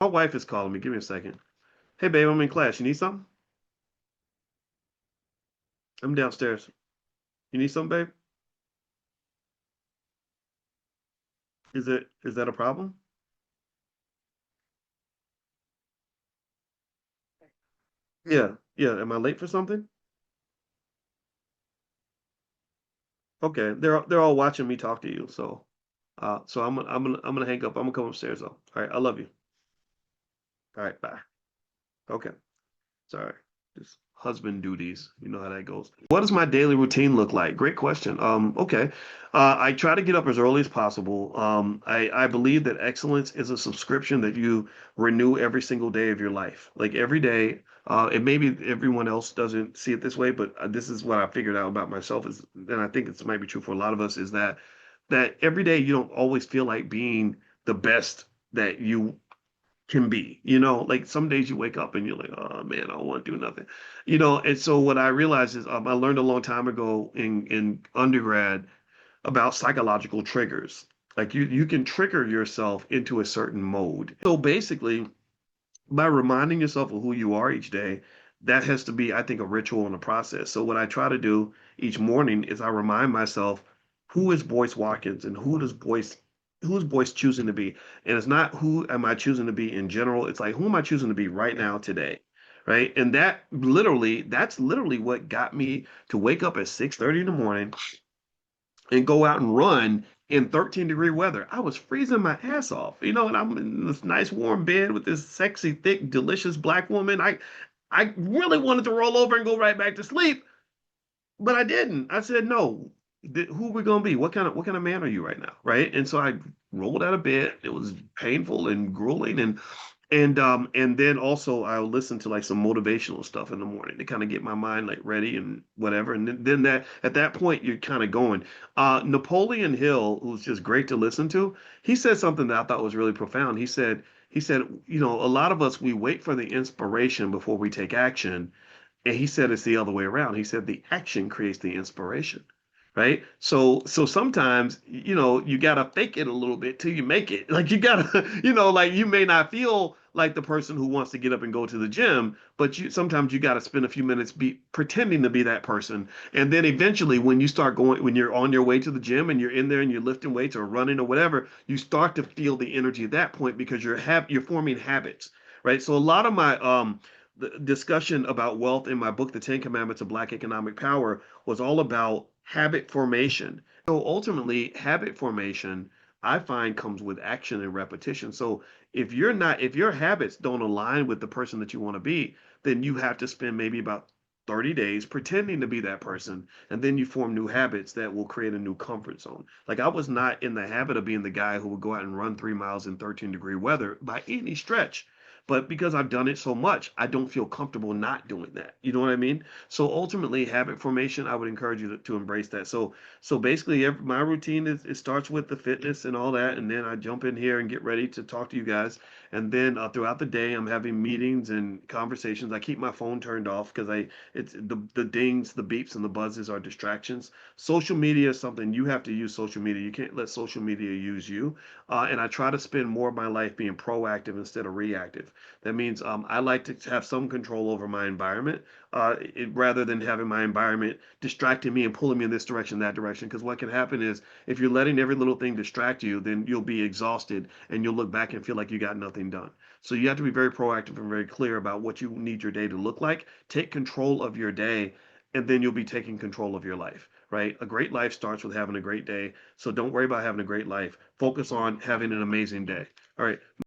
My wife is calling me. Give me a second. Hey, babe, I'm in class. You need something? I'm downstairs. You need something, babe? Is that a problem? Yeah, yeah. Am I late for something? Okay, they're all watching me talk to you. So I'm gonna hang up. I'm gonna come upstairs though. All right, I love you. All right, bye. Okay, sorry. Just husband duties. You know how that goes. What does my daily routine look like? Great question. Okay. I try to get up as early as possible. I believe that excellence is a subscription that you renew every single day of your life. Like every day, and maybe everyone else doesn't see it this way, but this is what I figured out about myself is, and I think it might be true for a lot of us, is that every day you don't always feel like being the best that you can be. Like some days you wake up and you're like, oh man, I don't want to do nothing. And so what I realized is I learned a long time ago in undergrad about psychological triggers. Like you can trigger yourself into a certain mode. So basically, by reminding yourself of who you are each day, that has to be, I think, a ritual and a process. So what I try to do each morning is I remind myself, who is Boyce Watkins and who's Boyce choosing to be? And it's not who am I choosing to be in general. It's like who am I choosing to be right now today? Right. And that's literally what got me to wake up at 6:30 in the morning and go out and run in 13-degree weather. I was freezing my ass off, and I'm in this nice warm bed with this sexy, thick, delicious black woman. I really wanted to roll over and go right back to sleep, but I didn't. I said, no, who are we gonna be? What kind of man are you right now? Right. And so I rolled out of bed. It was painful and grueling, and then also I'll listen to like some motivational stuff in the morning to kind of get my mind like ready and whatever. And then that at that point you're kind of going. Napoleon Hill, who's just great to listen to, he said something that I thought was really profound. He said, a lot of us we wait for the inspiration before we take action. And he said it's the other way around. He said the action creates the inspiration. Right. So sometimes, you gotta fake it a little bit till you make it. Like you gotta, like you may not feel like the person who wants to get up and go to the gym, but sometimes you gotta spend a few minutes pretending to be that person. And then eventually when you're on your way to the gym and you're in there and you're lifting weights or running or whatever, you start to feel the energy at that point because you're forming habits. Right. So a lot of my the discussion about wealth in my book, The 10 Commandments of Black Economic Power, was all about habit formation. So ultimately, habit formation, I find, comes with action and repetition. So if your habits don't align with the person that you want to be, then you have to spend maybe about 30 days pretending to be that person. And then you form new habits that will create a new comfort zone. Like I was not in the habit of being the guy who would go out and run 3 miles in 13-degree weather by any stretch. But because I've done it so much, I don't feel comfortable not doing that. You know what I mean? So ultimately, habit formation, I would encourage you to embrace that. So basically, my routine is it starts with the fitness and all that, and then I jump in here and get ready to talk to you guys. And then throughout the day, I'm having meetings and conversations. I keep my phone turned off because it's the dings, the beeps, and the buzzes are distractions. Social media is something you have to use. Social media, you can't let social media use you. And I try to spend more of my life being proactive instead of reactive. That means I like to have some control over my environment rather than having my environment distracting me and pulling me in this direction, that direction. Because what can happen is if you're letting every little thing distract you, then you'll be exhausted and you'll look back and feel like you got nothing done. So you have to be very proactive and very clear about what you need your day to look like. Take control of your day, and then you'll be taking control of your life. Right? A great life starts with having a great day. So don't worry about having a great life. Focus on having an amazing day. All right.